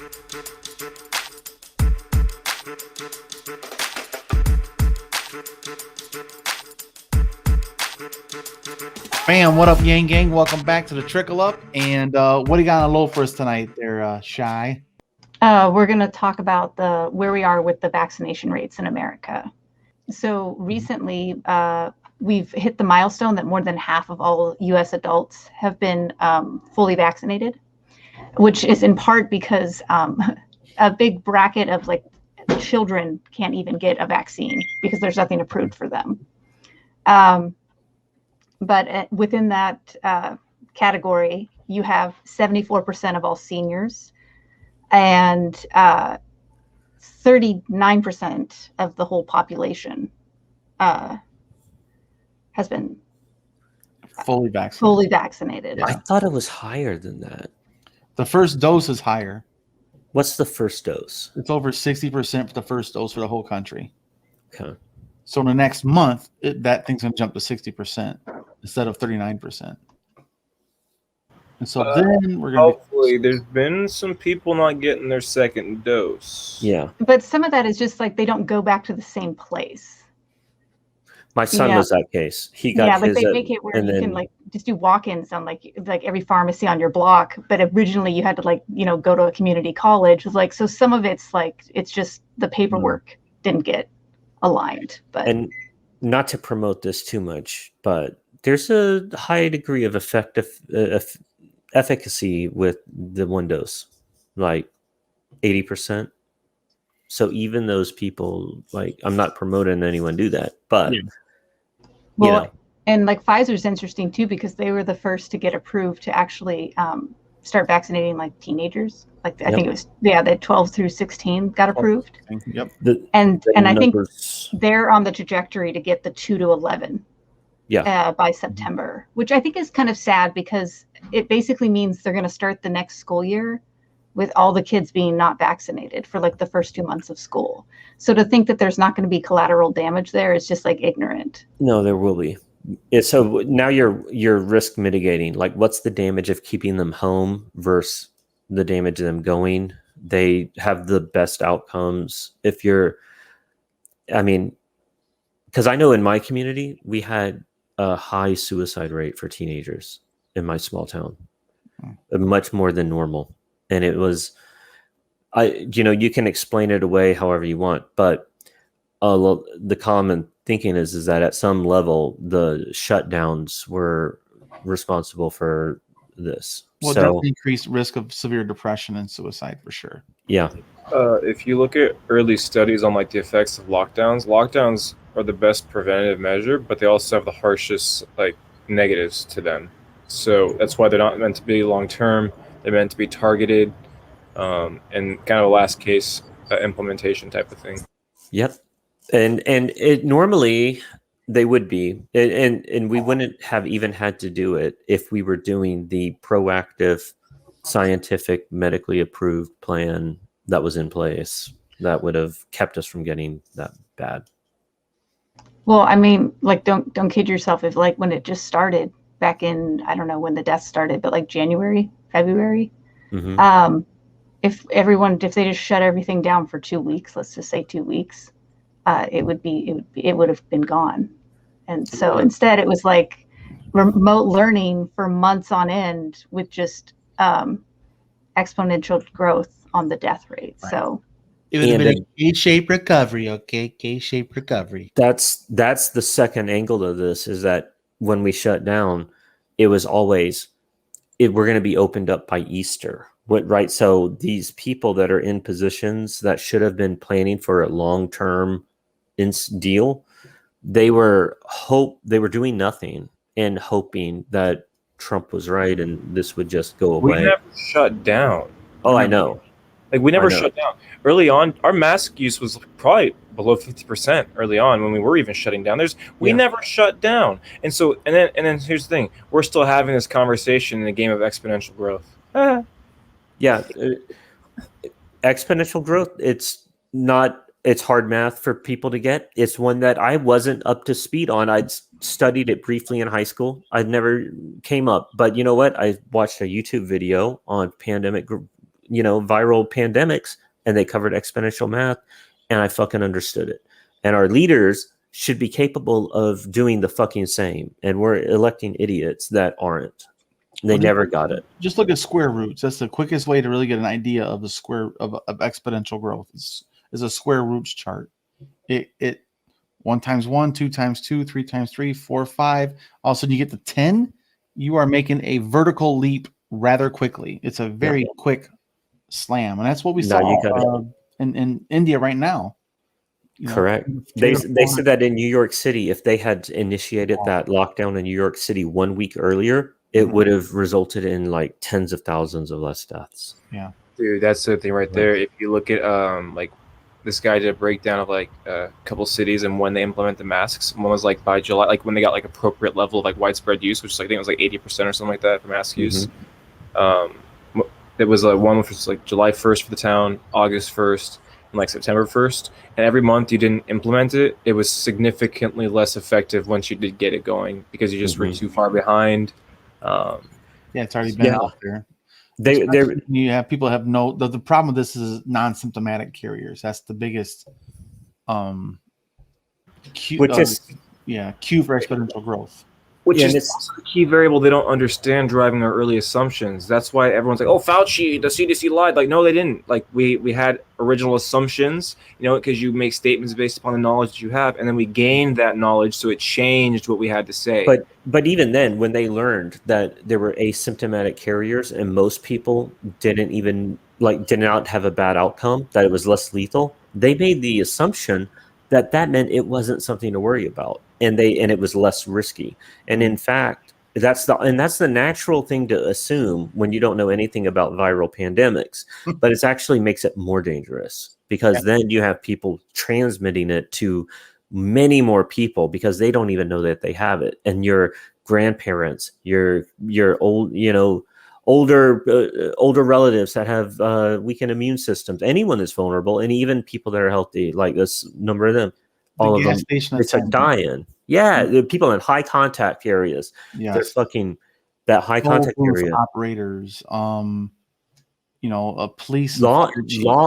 Bam, what up, Yang Gang? Welcome back to the Trickle Up. And what do you got on low for us tonight there, Shy? We're going to talk about where we are with the vaccination rates in America. So recently, we've hit the milestone that more than half of all U.S. adults have been fully vaccinated, which is in part because a big bracket of like children can't even get a vaccine because there's nothing approved for them. But within that category, you have 74% of all seniors and 39% of the whole population has been fully vaccinated. Fully vaccinated. Yeah. I thought it was higher than that. The first dose is higher. What's the first dose? It's over 60% for the first dose for the whole country. Okay. So in the next month, that thing's going to jump to 60% instead of 39%. And so then we're going to hopefully there's been some people not getting their second dose. Yeah. But some of that is just like they don't go back to the same place. My son was that case. He got like they make it where you can like just do walk-ins on like every pharmacy on your block. But originally you had to like, go to a community college. Like, so some of it's like, it's just the paperwork didn't get aligned. But and not to promote this too much, but there's a high degree of efficacy with the one dose, like 80%. So even those people, like, I'm not promoting anyone do that, but and like Pfizer's interesting too because they were the first to get approved to actually start vaccinating like teenagers. Like I think it was the 12 through 16 got approved. Yep. And I think they're on the trajectory to get the 2 to 11. By September, which I think is kind of sad because it basically means they're going to start the next school year with all the kids being not vaccinated for like the first 2 months of school. So to think that there's not going to be collateral damage there is just like ignorant. No, there will be. So now you're risk mitigating. Like, what's the damage of keeping them home versus the damage of them going? They have the best outcomes if you're. I mean, because I know in my community we had a high suicide rate for teenagers in my small town, much more than normal. And it was, you can explain it away however you want, but the common thinking is that at some level, the shutdowns were responsible for this. Well, definitely increased risk of severe depression and suicide for sure. Yeah. If you look at early studies on like the effects of lockdowns are the best preventative measure, but they also have the harshest like negatives to them. So that's why they're not meant to be long term. They're meant to be targeted, and kind of a last case implementation type of thing. Yep, and it normally they would be, and we wouldn't have even had to do it if we were doing the proactive, scientific, medically approved plan that was in place. That would have kept us from getting that bad. Well, I mean, like, don't kid yourself. If like when it just started back in, I don't know when the death started, but like January, February, if they just shut everything down for 2 weeks, let's just say 2 weeks, it would have been gone. And so instead it was like remote learning for months on end with just exponential growth on the death rate. Right. So it would have been a K-shaped recovery, okay? K-shaped recovery. That's the second angle of this, is that when we shut down, it was always we're going to be opened up by Easter. Right? So these people that are in positions that should have been planning for a long-term deal, they were doing nothing and hoping that Trump was right and this would just go away. We never shut down. Oh, I know. Like we never shut down. Early on, our mask use was probably below 50% early on when we were even shutting down. We never shut down. And so and then here's the thing. We're still having this conversation in a game of exponential growth. Yeah. Exponential growth, it's hard math for people to get. It's one that I wasn't up to speed on. I'd studied it briefly in high school. I'd never came up. But you know what? I watched a YouTube video on pandemic viral pandemics, and they covered exponential math, and I fucking understood it. And our leaders should be capable of doing the fucking same, and we're electing idiots that aren't. They never got it. Just look at square roots. That's the quickest way to really get an idea of the square of exponential growth. Is a square roots chart. It 1 times 1, 2 times 2, 3 times 3, 4, 5. All of a sudden you get to 10. You are making a vertical leap rather quickly. It's a very quick slam, and that's what we saw in India right now. Correct. They said that in New York City, if they had initiated that lockdown in New York City 1 week earlier, it would have resulted in like tens of thousands of less deaths. Yeah, dude, that's the thing right there. If you look at like this guy did a breakdown of like a couple cities and when they implement the masks. One was like by July, like when they got like appropriate level of like widespread use, which is, I think it was like 80% or something like that for mask use. It was like one which was like July 1st for the town, August 1st, and like September 1st. And every month you didn't implement it, it was significantly less effective once you did get it going because you just were too far behind. It's already been out there. You have people have the problem with this is non-symptomatic carriers. That's the biggest cue for exponential growth. Which is also the key variable they don't understand driving our early assumptions. That's why everyone's like, oh, Fauci, the CDC lied. Like, no, they didn't. Like, we had original assumptions, because you make statements based upon the knowledge that you have, and then we gained that knowledge, so it changed what we had to say. But even then, when they learned that there were asymptomatic carriers and most people did not have a bad outcome, that it was less lethal, they made the assumption that meant it wasn't something to worry about. And it was less risky. And in fact, that's the natural thing to assume when you don't know anything about viral pandemics, but it actually makes it more dangerous because then you have people transmitting it to many more people because they don't even know that they have it. And your grandparents, your old, older relatives that have weakened immune systems, anyone that's vulnerable, and even people that are healthy, like this number of them. All of them, it's a die-in. Yeah, the people in high contact areas. Yes. They're fucking that high contact area. Operators, a police law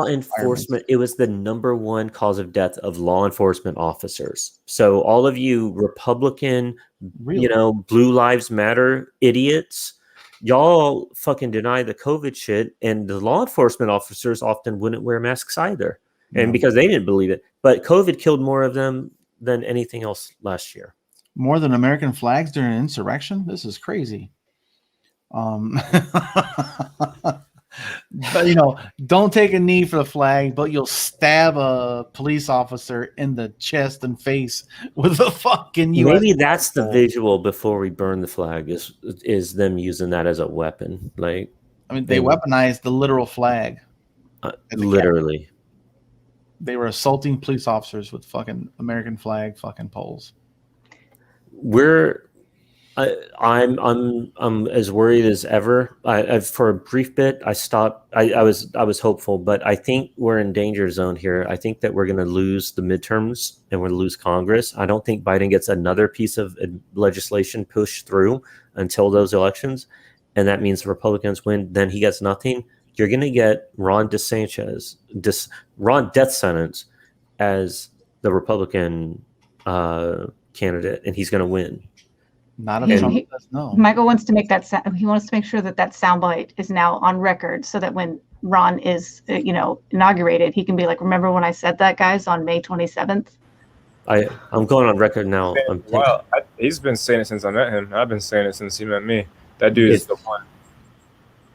enforcement. It was the number one cause of death of law enforcement officers. So all of you Republican, Blue Lives Matter idiots, y'all fucking deny the COVID shit, and the law enforcement officers often wouldn't wear masks either. And because they didn't believe it. But COVID killed more of them than anything else last year. More than American flags during an insurrection? This is crazy. But, don't take a knee for the flag, but you'll stab a police officer in the chest and face with a fucking US. Maybe that's the visual before we burn the flag is them using that as a weapon. They weaponized the literal flag. Literally. They were assaulting police officers with fucking American flag fucking poles. I'm as worried as ever. For a brief bit, I stopped. I was hopeful, but I think we're in danger zone here. I think that we're going to lose the midterms and we're going to lose Congress. I don't think Biden gets another piece of legislation pushed through until those elections, and that means the Republicans win. Then he gets nothing. You're going to get Ron death sentence as the Republican candidate, and he's going to win. Not if Trump says no. Michael wants to make he wants to make sure that soundbite is now on record, so that when Ron is, inaugurated, he can be like, "Remember when I said that, guys, on May 27th?" I'm going on record now. Wow, he's been saying it since I met him. I've been saying it since he met me. That dude is the one.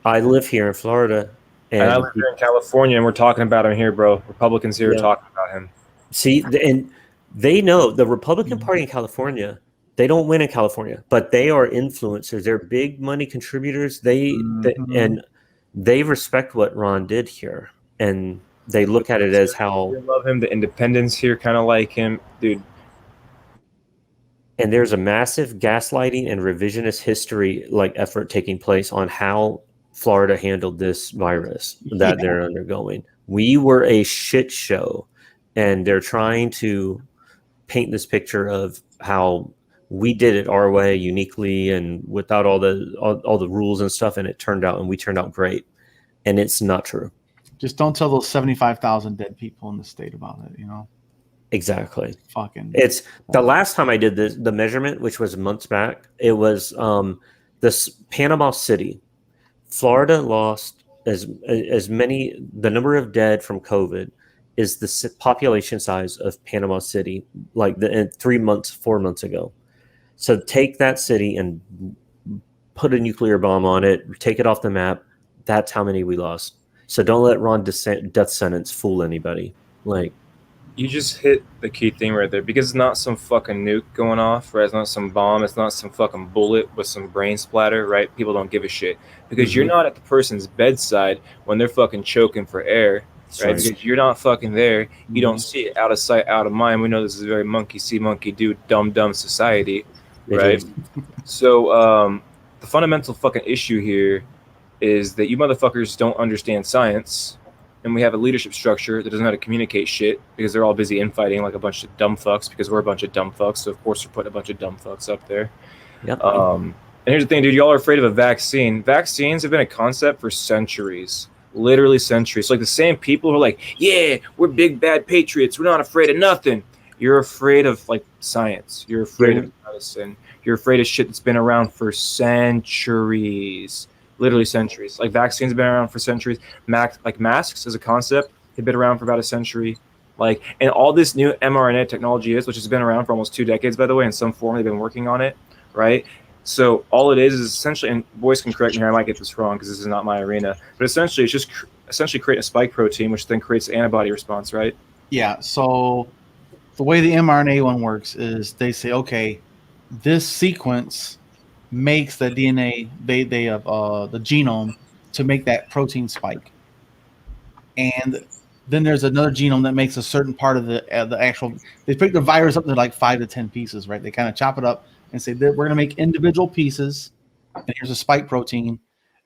I live here in Florida. And I live here in California, and we're talking about him here, bro. Republicans here are talking about him. See, and they know the Republican Party in California, they don't win in California, but they are influencers. They're big money contributors. And they respect what Ron did here. And they look at it as how... They love him. The independents here kind of like him. Dude. And there's a massive gaslighting and revisionist history effort taking place on how Florida handled this virus that they're undergoing. We were a shit show, and they're trying to paint this picture of how we did it our way, uniquely, and without all the rules and stuff, and we turned out great. and it's not true. Just don't tell those 75,000 dead people in the state about it, Exactly. Fucking. It's the last time I did the measurement, which was months back. It was this Panama City, Florida lost as many. The number of dead from COVID is the population size of Panama City, like 4 months ago. So take that city and put a nuclear bomb on it, take it off the map. That's how many we lost. So don't let Ron's death sentence fool anybody. Like, you just hit the key thing right there, because it's not some fucking nuke going off, right? It's not some bomb. It's not some fucking bullet with some brain splatter, right? People don't give a shit because you're not at the person's bedside when they're fucking choking for air, right? Because you're not fucking there. You don't see it. Out of sight, out of mind. We know this is a very monkey see, monkey do, dumb society, right? So the fundamental fucking issue here is that you motherfuckers don't understand science. And we have a leadership structure that doesn't know how to communicate shit because they're all busy infighting like a bunch of dumb fucks, because we're a bunch of dumb fucks. So, of course, we're putting a bunch of dumb fucks up there. Yep. And here's the thing, dude. Y'all are afraid of a vaccine. Vaccines have been a concept for centuries. Literally centuries. So, like the same people who are like, yeah, we're big, bad patriots. We're not afraid of nothing. You're afraid of, like, science. You're afraid of medicine. You're afraid of shit that's been around for centuries. Literally centuries. Like vaccines have been around for centuries. Like masks as a concept have been around for about a century. Like, and all this new mRNA technology which has been around for almost 2 decades, by the way, in some form. They've been working on it, right? So all it is essentially, and Boyce can correct me here, I might get this wrong because this is not my arena, but essentially it's just essentially creating a spike protein, which then creates an antibody response, right? Yeah. So the way the mRNA one works is they say, okay, this sequence makes the DNA, the genome to make that protein spike, and then there's another genome that makes a certain part of the actual. They break the virus up to like 5 to 10 pieces, right? They kind of chop it up and say that we're going to make individual pieces, and here's a spike protein,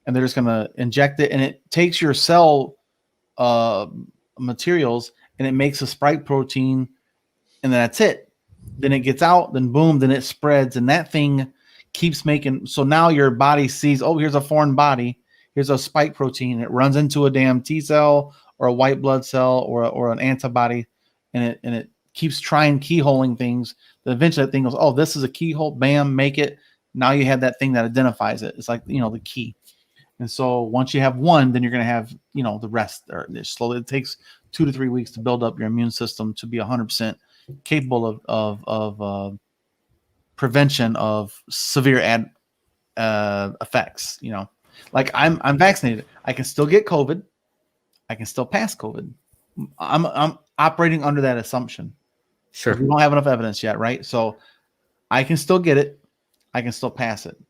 and they're just going to inject it, and it takes your cell materials and it makes a spike protein, and then that's it. Then it gets out, then boom, then it spreads, and that thing keeps making. So now your body sees, oh, here's a foreign body, here's a spike protein. It runs into a damn T cell or a white blood cell or an antibody, and it keeps trying keyholing things. Then eventually that thing goes, oh, this is a keyhole. Bam, make it. Now you have that thing that identifies it. It's like the key. And so once you have one, then you're going to have the rest. Or slowly, it takes 2 to 3 weeks to build up your immune system to be 100% capable of prevention of severe effects. Like I'm vaccinated. I can still get COVID. I can still pass COVID. I'm operating under that assumption. Sure. We don't have enough evidence yet, right? So I can still get it. I can still pass it.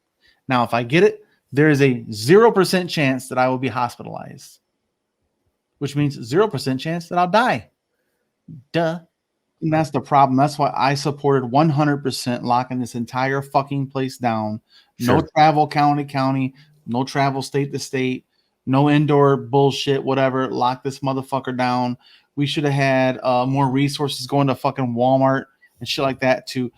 Now, if I get it, there is a 0% chance that I will be hospitalized, which means 0% chance that I'll die. Duh. And that's the problem. That's why I supported 100% locking this entire fucking place down. Sure. No travel county to county, no travel state to state, no indoor bullshit, whatever. Lock this motherfucker down. We should have had more resources going to fucking Walmart and shit like that to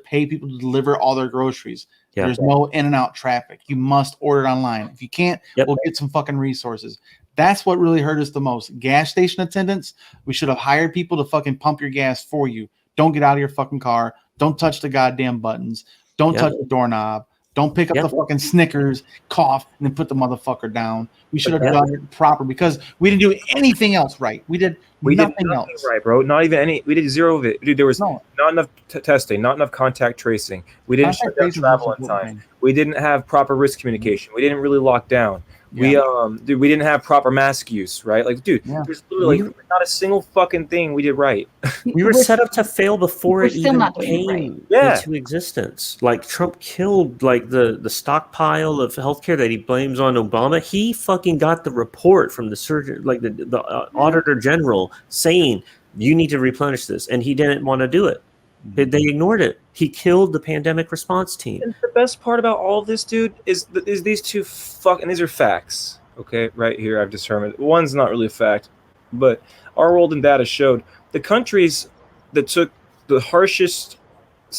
pay people to deliver all their groceries. Yeah. There's no in and out traffic. You must order it online. If you can't, we'll get some fucking resources. That's what really hurt us the most. Gas station attendants, we should have hired people to fucking pump your gas for you. Don't get out of your fucking car. Don't touch the goddamn buttons. Don't touch the doorknob. Don't pick up the fucking Snickers, cough, and then put the motherfucker down. We should have done it proper because we didn't do anything else right. We did nothing else right, bro. Not even any. We did zero of it, dude. There was not enough testing, not enough contact tracing. We didn't shut down travel in time. We didn't have proper risk communication. We didn't really lock down. Yeah. We didn't have proper mask use, right? Like, dude, there's literally not a single fucking thing we did right. We were set up to fail before it even came into existence. Like, Trump killed like the stockpile of healthcare that he blames on Obama. He fucking got the report from the surgeon, like the auditor general, saying you need to replenish this, and he didn't want to do it. They ignored it. He killed the pandemic response team. And the best part about all of this, dude, is these two and these are facts. Okay, right here I've determined one's not really a fact, but our world and data showed the countries that took the harshest,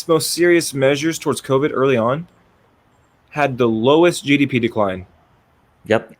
most serious measures towards COVID early on had the lowest GDP decline. Yep.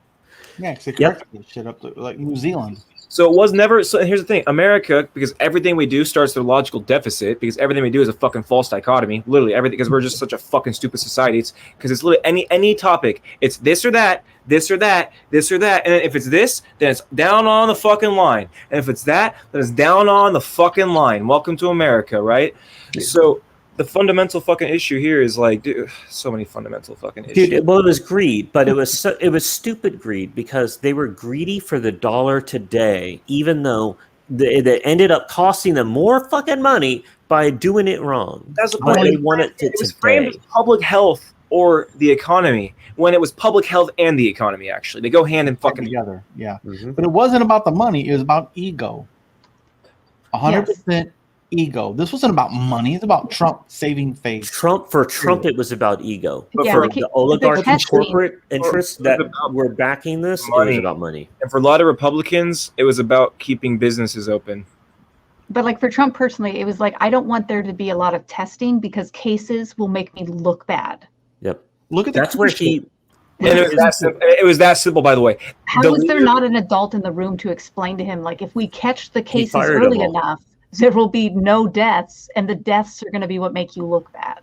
Yeah, because they corrected this shit up to, like New Zealand. So it was never. So here's the thing, America, because everything we do starts with a logical deficit, because everything we do is a fucking false dichotomy. Literally everything, because we're just such a fucking stupid society. It's because it's literally any topic. It's this or that, this or that, this or that, and if it's this, then it's down on the fucking line, and if it's that, then it's down on the fucking line. Welcome to America, right? Yeah. So the fundamental fucking issue here is like, dude, so many fundamental fucking issues. Dude, well, it was greed, but it was stupid greed because they were greedy for the dollar today, even though they ended up costing them more fucking money by doing it wrong. That's the but point. they wanted it was framed as public health or the economy when it was public health and the economy. Actually, they go hand in fucking together. Yeah, but it wasn't about the money; it was about ego. 100%. Ego. This wasn't about money. It's about Trump saving face. Trump, it was about ego. But for the oligarch and corporate interests that were backing this, it was about money. And for a lot of Republicans, it was about keeping businesses open. But like for Trump personally, it was like, I don't want there to be a lot of testing because will make me look bad. Yep. Look at that's where he. And it was that simple, by the way. How was there not an adult in the room to explain to him, like, if we catch the cases early enough, there will be no deaths, and the deaths are going to be what make you look bad.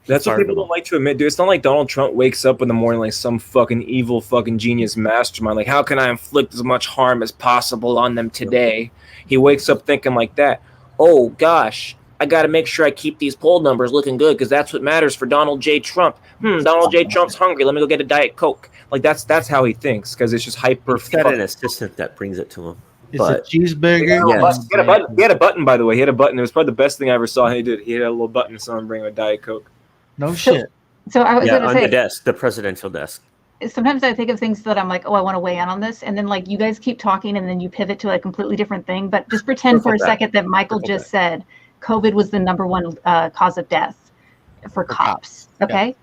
That's what people don't like to admit, dude. It's not like Donald Trump wakes up in the morning like some fucking evil fucking genius mastermind. Like, how can I inflict as much harm as possible on them today? He wakes up thinking like that. Oh, gosh, I got to make sure I keep these poll numbers looking good because that's what matters for Donald J. Trump. Donald J. Trump's hungry. Let me go get a Diet Coke. Like, that's how he thinks because it's just hyper. He's got an assistant that brings it to him. It's a cheeseburger. He had a button, by the way. He had a button. It was probably the best thing I ever saw. He did. He had a little button. Someone bring him a Diet Coke. No shit. So I was going to say, on the desk, the presidential desk. Sometimes I think of things that I'm like, oh, I want to weigh in on this, and then like you guys keep talking, and then you pivot to a completely different thing. But just pretend for a second that Michael just said COVID was the #1 cause of death for cops. Okay.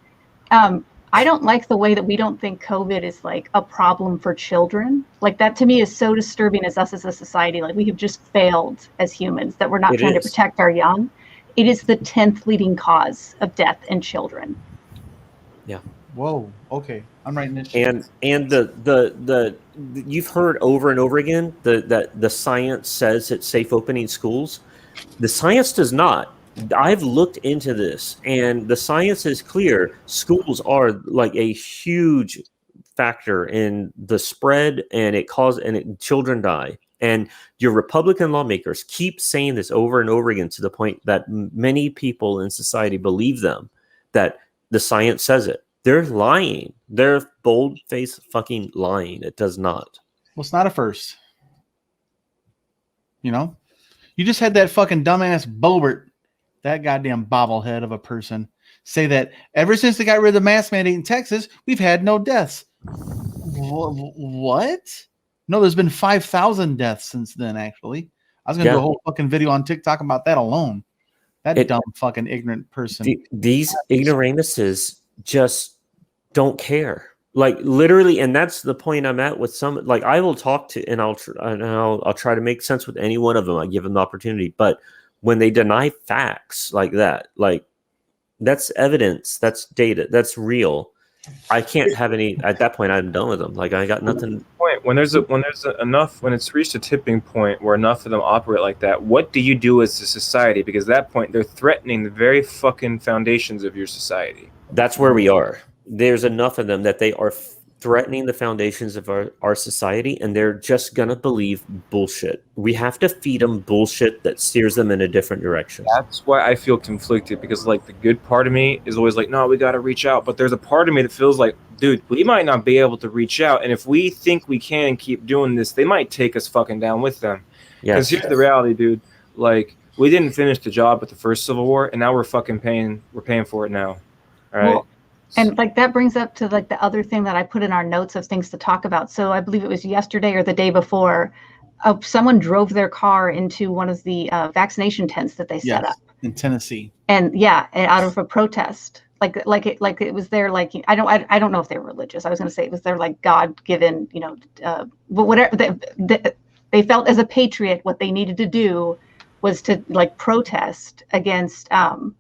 Yeah. I don't like the way that we don't think COVID is like a problem for children. Like that to me is so disturbing as us as a society. Like we have just failed as humans that we're not trying to protect our young. It is the 10th leading cause of death in children. Yeah. Whoa. Okay. I'm writing this. And the you've heard over and over again that the science says it's safe opening schools. The science does not. I've looked into this, and the science is clear. Schools are like a huge factor in the spread, and children die. And your Republican lawmakers keep saying this over and over again to the point that many people in society believe them, that the science says it. They're lying. They're bold-faced fucking lying. It does not. Well, it's not a first. You know? You just had that fucking dumbass Boebert, that goddamn bobblehead of a person, say that ever since they got rid of the mask mandate in Texas, we've had no deaths. What? No, there's been 5,000 deaths since then, actually. I was going to do a whole fucking video on TikTok about that alone. That dumb fucking ignorant person. These ignoramuses just don't care. Like literally, and that's the point I'm at with some. Like I will talk to, and I'll try to make sense with any one of them. I give them the opportunity, but when they deny facts like that, like that's evidence, that's data, that's real. I can't have any. At that point, I'm done with them. Like I got nothing. When it's reached a tipping point where enough of them operate like that, what do you do as a society? Because at that point, they're threatening the very fucking foundations of your society. That's where we are. There's enough of them that they are threatening the foundations of our society, and they're just gonna believe bullshit. We have to feed them bullshit that steers them in a different direction. That's why I feel conflicted, because like the good part of me is always like, no, we got to reach out, but there's a part of me that feels like, dude, we might not be able to reach out, and if we think we can keep doing this, they might take us fucking down with them. Because here's the reality, dude. Like, we didn't finish the job at the first Civil War, and now we're paying for it now. All right. Well, and like that brings up to like the other thing that I put in our notes of things to talk about. So I believe it was yesterday or the day before, someone drove their car into one of the vaccination tents that they set up in Tennessee. And out of a protest, like it was their, like, I don't know if they were religious. I was going to say it was their like God-given, but whatever they felt as a patriot, what they needed to do was to like protest against the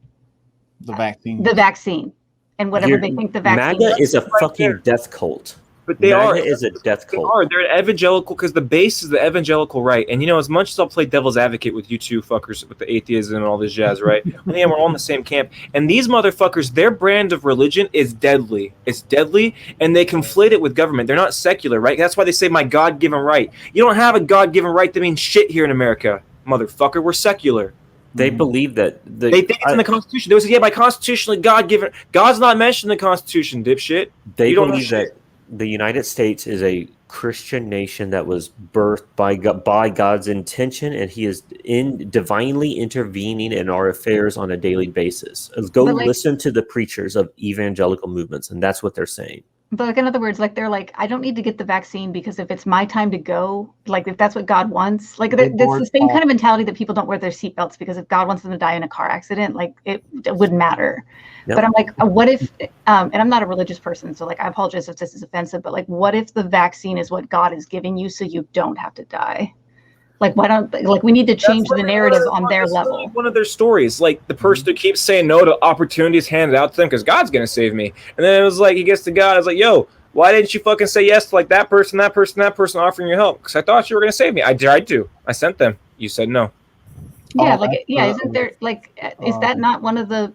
vaccine. And whatever they think the vaccine MAGA is a fucking death cult. But they are. MAGA is a death They cult. are. They're evangelical because the base is the evangelical right. And as much as I'll play devil's advocate with you two fuckers with the atheism and all this jazz, right? We're all in the same camp. And these motherfuckers, their brand of religion is deadly. It's deadly, and they conflate it with government. They're not secular, right? That's why they say my God-given right. You don't have a God-given right that means shit here in America, motherfucker. We're secular. They believe that They think it's in the Constitution. They would say, by constitutionally God-given. God's not mentioned in the Constitution, dipshit. They You don't know believe that shit. the United States is a Christian nation that was birthed by God's intention, and He is divinely intervening in our affairs on a daily basis. Go listen to the preachers of evangelical movements, and that's what they're saying. But in other words, they're like, I don't need to get the vaccine because if it's my time to go, if that's what God wants, that's the same kind of mentality that people don't wear their seatbelts because if God wants them to die in a car accident, it wouldn't matter. Yep. But I'm like, what if, and I'm not a religious person, so I apologize if this is offensive, but what if the vaccine is what God is giving you so you don't have to die? Why don't we need to change the narrative on their level? One of their stories, the person who keeps saying no to opportunities handed out to them because God's gonna save me, and then it was he gets to God, it's like, yo, why didn't you fucking say yes to that person offering you help? Because I thought you were gonna save me. I tried to. I sent them. You said no. Yeah, isn't there is that not one of the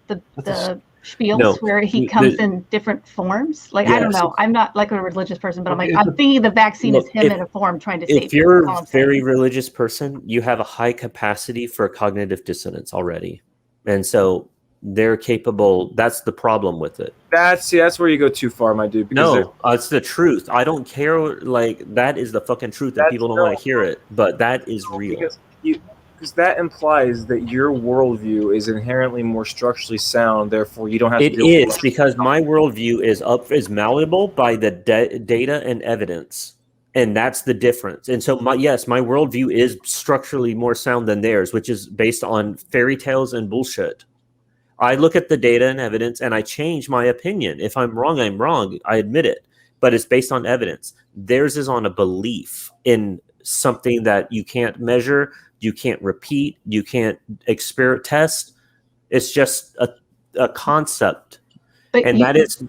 spiels where he comes in different forms? I don't know. I'm not a religious person, but I'm thinking the vaccine is him in a form trying to save you. If you're a very religious person, you have a high capacity for cognitive dissonance already. And so they're capable. That's the problem with it. That's where you go too far, my dude. No, it's the truth. I don't care. That is the fucking truth, and people don't want to hear it, but that is real. Because that implies that your worldview is inherently more structurally sound. Therefore, you don't have to. It is because my worldview is malleable by the data and evidence, and that's the difference. And so, my worldview is structurally more sound than theirs, which is based on fairy tales and bullshit. I look at the data and evidence, and I change my opinion. If I'm wrong, I'm wrong. I admit it, but it's based on evidence. Theirs is on a belief in something that you can't measure. You can't repeat. You can't test. It's just a concept, and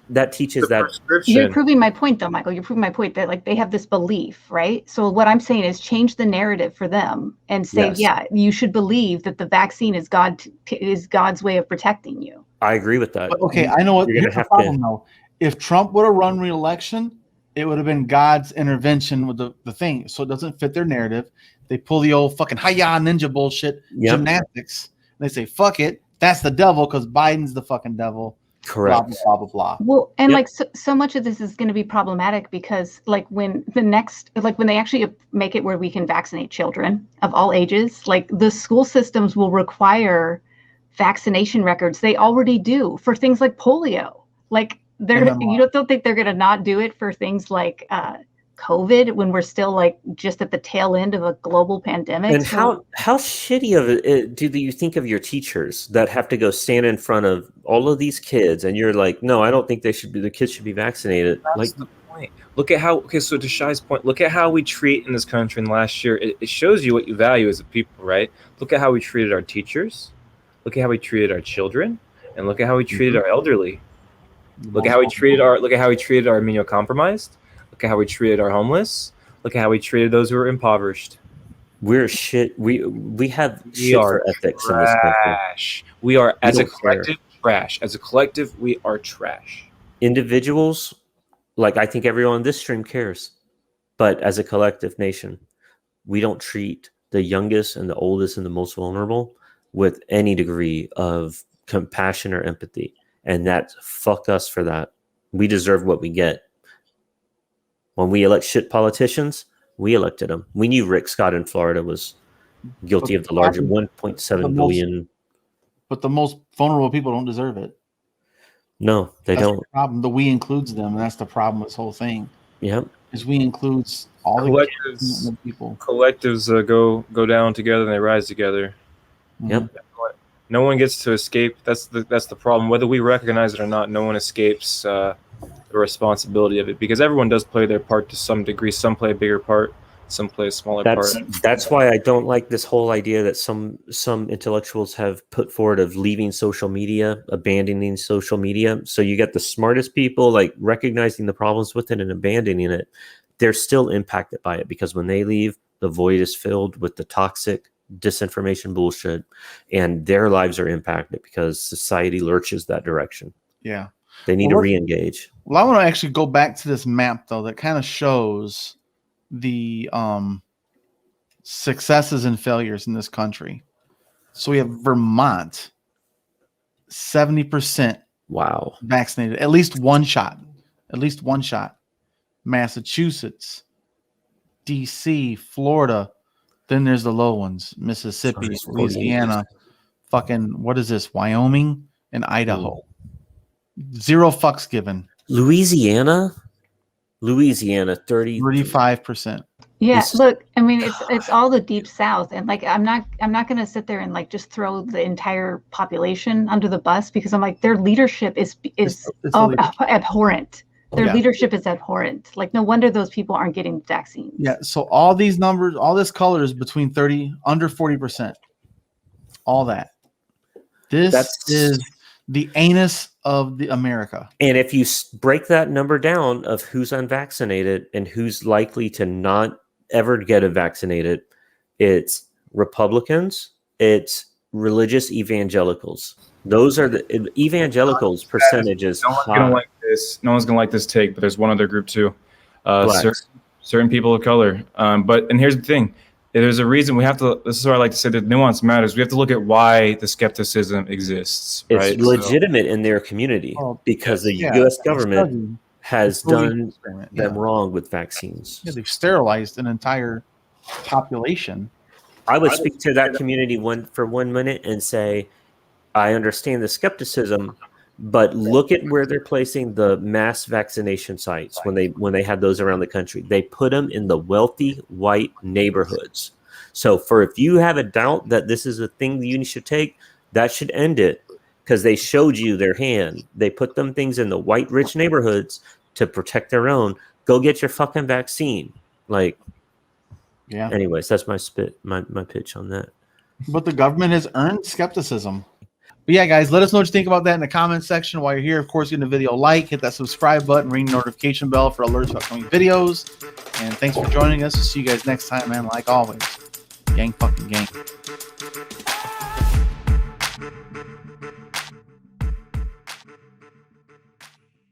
that teaches that. You're proving my point, though, Michael. You're proving my point that they have this belief, right? So what I'm saying is change the narrative for them and say, you should believe that the vaccine is God's way of protecting you. I agree with that. But, okay, I know what here's the problem though. If Trump would have run re-election, it would have been God's intervention with the thing. So it doesn't fit their narrative. They pull the old fucking hi-ya ninja bullshit gymnastics. And they say, fuck it. That's the devil because Biden's the fucking devil. Correct. Blah, blah, blah, blah. Well, and so much of this is going to be problematic because when they actually make it where we can vaccinate children of all ages, the school systems will require vaccination records. They already do for things like polio. You don't think they're going to not do it for things like COVID when we're still just at the tail end of a global pandemic? And how shitty of it do you think of your teachers that have to go stand in front of all of these kids and you're like, no, I don't think the kids should be vaccinated. That's the point. Look at how, so to Shai's point, look at how we treat in this country in the last year. It shows you what you value as a people, right? Look at how we treated our teachers. Look at how we treated our children, and look at how we treated our elderly. Look at how we treated our immunocompromised. Look at how we treated our homeless. Look at how we treated those who are impoverished. We're shit. We have shit for ethics in this country. We are, as a collective, trash. As a collective, we are trash. Individuals, I think everyone on this stream cares, but as a collective nation, we don't treat the youngest and the oldest and the most vulnerable with any degree of compassion or empathy. And fuck us for that. We deserve what we get. When we elect shit politicians, we elected them. We knew Rick Scott in Florida was guilty of the larger 1.7 billion. But the most vulnerable people don't deserve it. No, that's don't. The problem. The we includes them, and that's the problem with this whole thing. Yep. Is we includes all the people. Collectives go down together and they rise together. Yep. No one gets to escape. That's the problem. Whether we recognize it or not, no one escapes the responsibility of it because everyone does play their part to some degree. Some play a bigger part. someplace smaller part. That's why I don't like this whole idea that some intellectuals have put forward of leaving social media, abandoning social media. So you get the smartest people like recognizing the problems with it and abandoning it. They're still impacted by it because when they leave, the void is filled with the toxic disinformation bullshit, and their lives are impacted because society lurches that direction. Yeah. They need to re-engage. Well, I want to actually go back to this map though that kind of shows the successes and failures in this country. So we have Vermont, 70%. Wow. Vaccinated, at least one shot. Massachusetts, DC, Florida. Then there's the low ones: Mississippi, Louisiana, fucking what is this? Wyoming and Idaho. 0 fucks given. Louisiana 35%. Yeah, look, I mean, it's all the deep south, and like I'm not going to sit there and like just throw the entire population under the bus because I'm like their leadership is abhorrent. Their leadership is abhorrent. Like no wonder those people aren't getting vaccines. Yeah, so all these numbers, all this color is between 30 under 40%. All that. This is the anus of the America. And if you break that number down of who's unvaccinated and who's likely to not ever get vaccinated, it's Republicans, it's religious evangelicals. Those are the evangelicals percentages. No one's gonna like this. No one's gonna like this take, but there's one other group too. Certain people of color. And here's the thing. There's a reason we have to. This is where I like to say that nuance matters. We have to look at why the skepticism exists. Right? It's legitimate in their community because the U.S. government has done them wrong with vaccines. Yeah, they've sterilized an entire population. I would speak to that community for 1 minute and say, I understand the skepticism, but look at where they're placing the mass vaccination sites when they had those around the country. They put them in the wealthy white neighborhoods. So if you have a doubt that this is a thing you should take, that should end it because they showed you their hand. They put them things in the white rich neighborhoods to protect their own. Go get your fucking vaccine. Anyways, that's my pitch on that. But the government has earned skepticism. But yeah, guys, let us know what you think about that in the comments section. While you're here, of course, give the video a like, hit that subscribe button, ring the notification bell for alerts of upcoming videos. And thanks for joining us. See you guys next time, man. Like always, gang fucking gang.